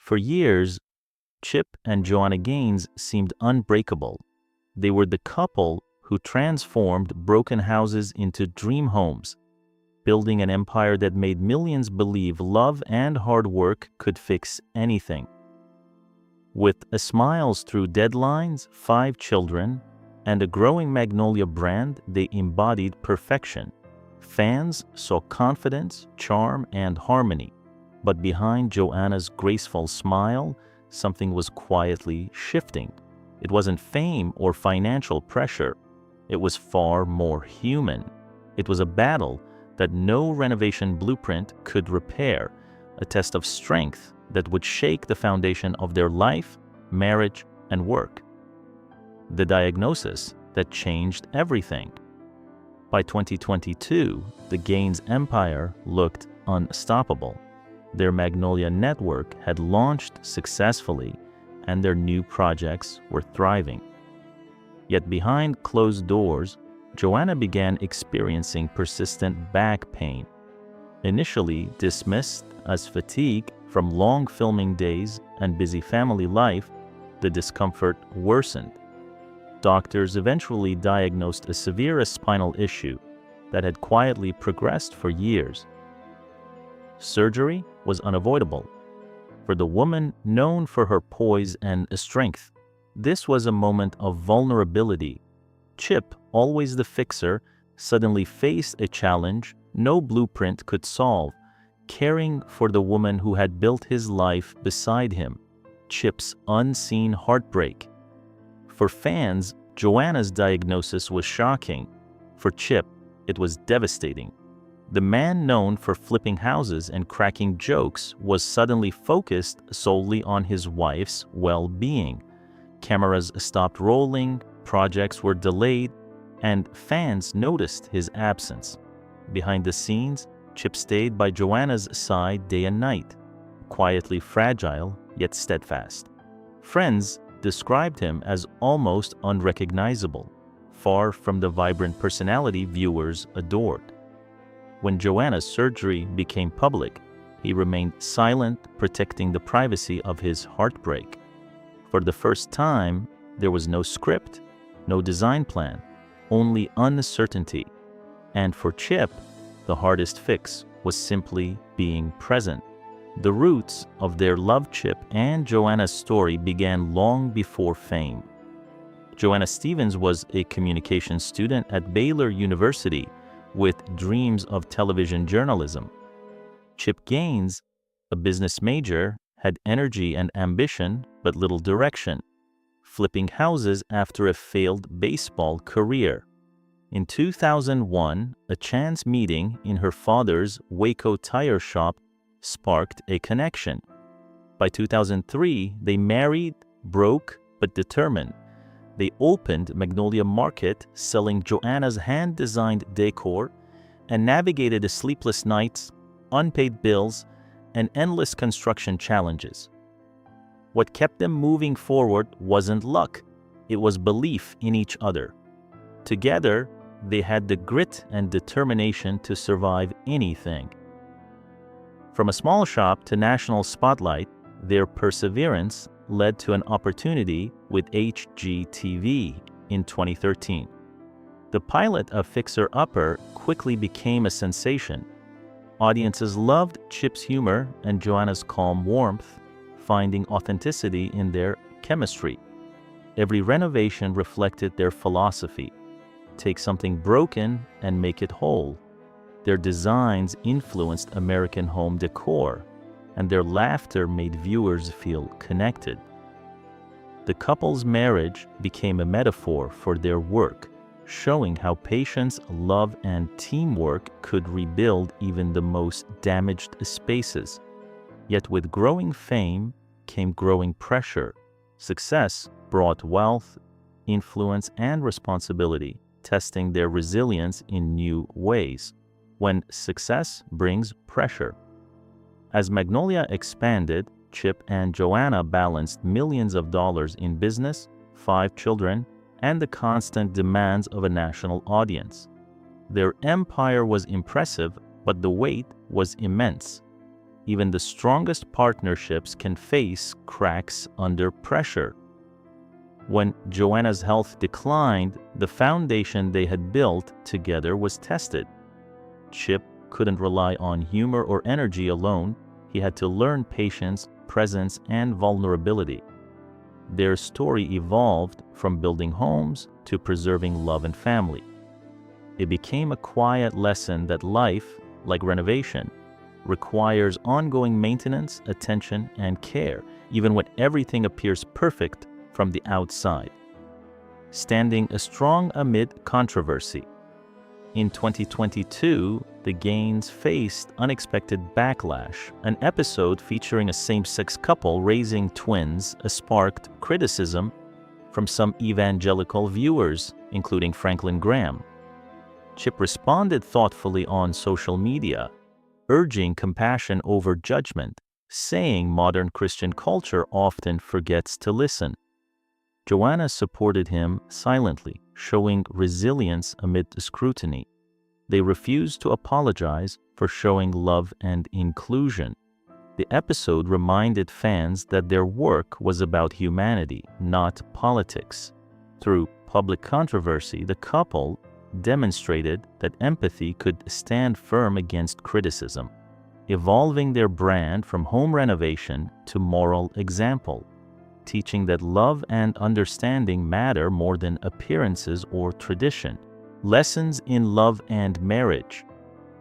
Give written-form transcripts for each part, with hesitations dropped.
For years, Chip and Joanna Gaines seemed unbreakable. They were the couple who transformed broken houses into dream homes, building an empire that made millions believe love and hard work could fix anything. With a smiles through deadlines, 5 children, and a growing Magnolia brand, they embodied perfection. Fans saw confidence, charm, and harmony. But behind Joanna's graceful smile, something was quietly shifting. It wasn't fame or financial pressure. It was far more human. It was a battle that no renovation blueprint could repair, a test of strength that would shake the foundation of their life, marriage, and work. The diagnosis that changed everything. By 2022, the Gaines empire looked unstoppable. Their Magnolia network had launched successfully, and their new projects were thriving. Yet behind closed doors, Joanna began experiencing persistent back pain. Initially dismissed as fatigue from long filming days and busy family life, the discomfort worsened. Doctors eventually diagnosed a severe spinal issue that had quietly progressed for years. Surgery was unavoidable. For the woman known for her poise and strength, this was a moment of vulnerability. Chip, always the fixer, suddenly faced a challenge no blueprint could solve, caring for the woman who had built his life beside him. Chip's unseen heartbreak. For fans, Joanna's diagnosis was shocking. For Chip, it was devastating. The man known for flipping houses and cracking jokes was suddenly focused solely on his wife's well-being. Cameras stopped rolling, projects were delayed, and fans noticed his absence. Behind the scenes, Chip stayed by Joanna's side day and night, quietly fragile yet steadfast. Friends described him as almost unrecognizable, far from the vibrant personality viewers adored. When Joanna's surgery became public, he remained silent, protecting the privacy of his heartbreak. For the first time, there was no script, no design plan, only uncertainty. And for Chip, the hardest fix was simply being present. The roots of their love, Chip and Joanna's story, began long before fame. Joanna Stevens was a communications student at Baylor University with dreams of television journalism. Chip Gaines, a business major, had energy and ambition but little direction, flipping houses after a failed baseball career. In 2001, a chance meeting in her father's Waco tire shop sparked a connection. By 2003, they married, broke but determined. They opened Magnolia Market, selling Joanna's hand-designed decor, and navigated the sleepless nights, unpaid bills, and endless construction challenges. What kept them moving forward wasn't luck, it was belief in each other. Together, they had the grit and determination to survive anything. From a small shop to national spotlight, their perseverance led to an opportunity with HGTV in 2013. The pilot of Fixer Upper quickly became a sensation. Audiences loved Chip's humor and Joanna's calm warmth, finding authenticity in their chemistry. Every renovation reflected their philosophy: take something broken and make it whole. Their designs influenced American home decor, and their laughter made viewers feel connected. The couple's marriage became a metaphor for their work, showing how patience, love, and teamwork could rebuild even the most damaged spaces. Yet with growing fame came growing pressure. Success brought wealth, influence, and responsibility, testing their resilience in new ways. When success brings pressure. As Magnolia expanded, Chip and Joanna balanced millions of dollars in business, 5 children, and the constant demands of a national audience. Their empire was impressive, but the weight was immense. even the strongest partnerships can face cracks under pressure. When Joanna's health declined, the foundation they had built together was tested. Chip couldn't rely on humor or energy alone. He had to learn patience, presence, and vulnerability. Their story evolved from building homes to preserving love and family. It became a quiet lesson that life, like renovation, requires ongoing maintenance, attention, and care, even when everything appears perfect from the outside. Standing strong amid controversy. In 2022, the Gaines faced unexpected backlash. An episode featuring a same-sex couple raising twins sparked criticism from some evangelical viewers, including Franklin Graham. Chip responded thoughtfully on social media, urging compassion over judgment, saying modern Christian culture often forgets to listen. Joanna supported him silently, showing resilience amid scrutiny. They refused to apologize for showing love and inclusion. The episode reminded fans that their work was about humanity, not politics. Through public controversy, the couple demonstrated that empathy could stand firm against criticism, evolving their brand from home renovation to moral example, teaching that love and understanding matter more than appearances or tradition. Lessons in love and marriage.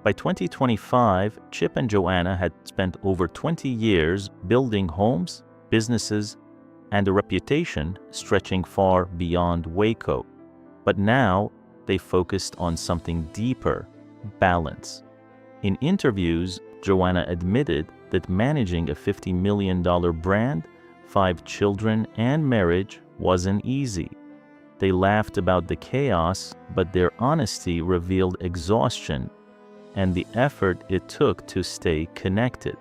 By 2025, Chip and Joanna had spent over 20 years building homes, businesses, and a reputation stretching far beyond Waco. But now, they focused on something deeper: balance. In interviews, Joanna admitted that managing a $50 million brand, 5 children, and marriage wasn't easy. They laughed about the chaos, but their honesty revealed exhaustion and the effort it took to stay connected.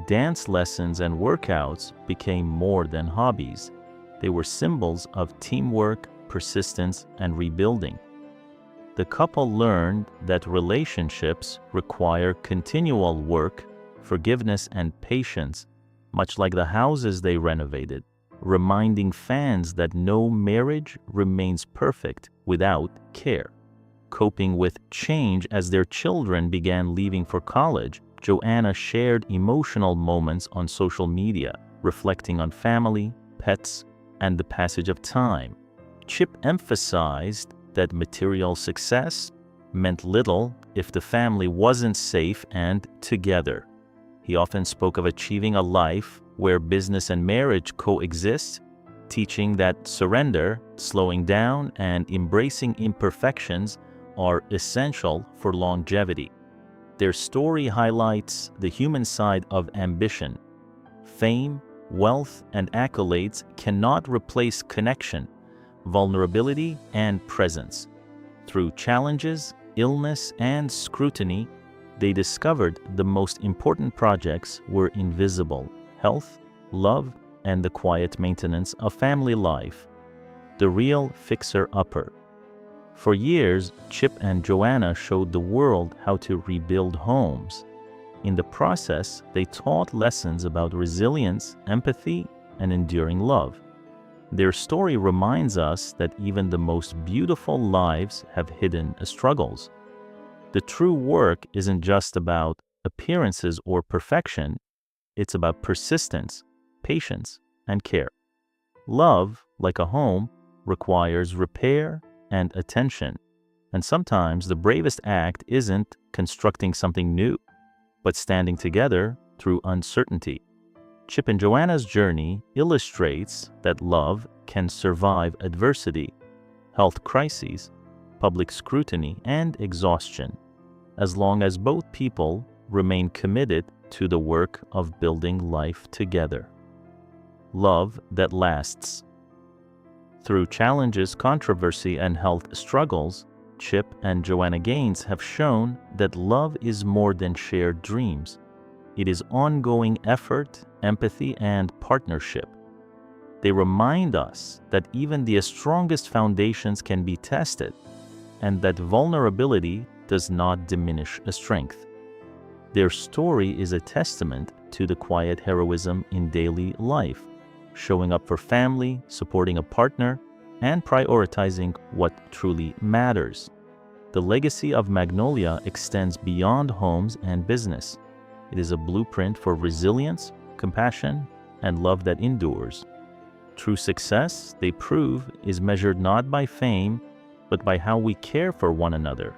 Dance lessons and workouts became more than hobbies. They were symbols of teamwork, persistence, and rebuilding. The couple learned that relationships require continual work, forgiveness, and patience, much like the houses they renovated, reminding fans that no marriage remains perfect without care. Coping with change as their children began leaving for college, Joanna shared emotional moments on social media, reflecting on family, pets, and the passage of time. Chip emphasized that material success meant little if the family wasn't safe and together. He often spoke of achieving a life where business and marriage coexist, teaching that surrender, slowing down, and embracing imperfections are essential for longevity. Their story highlights the human side of ambition. Fame, wealth, and accolades cannot replace connection, vulnerability, and presence. Through challenges, illness, and scrutiny, they discovered the most important projects were invisible: health, love, and the quiet maintenance of family life. The real fixer-upper. For years, Chip and Joanna showed the world how to rebuild homes. In the process, they taught lessons about resilience, empathy, and enduring love. Their story reminds us that even the most beautiful lives have hidden struggles. The true work isn't just about appearances or perfection, it's about persistence, patience, and care. Love, like a home, requires repair and attention, and sometimes the bravest act isn't constructing something new, but standing together through uncertainty. Chip and Joanna's journey illustrates that love can survive adversity, health crises, public scrutiny, and exhaustion, as long as both people remain committed to the work of building life together. Love that lasts. Through challenges, controversy, and health struggles, Chip and Joanna Gaines have shown that love is more than shared dreams. It is ongoing effort, empathy, and partnership. They remind us that even the strongest foundations can be tested, and that vulnerability does not diminish strength. Their story is a testament to the quiet heroism in daily life, showing up for family, supporting a partner, and prioritizing what truly matters. The legacy of Magnolia extends beyond homes and business. It is a blueprint for resilience, compassion, and love that endures. True success, they prove, is measured not by fame, but by how we care for one another,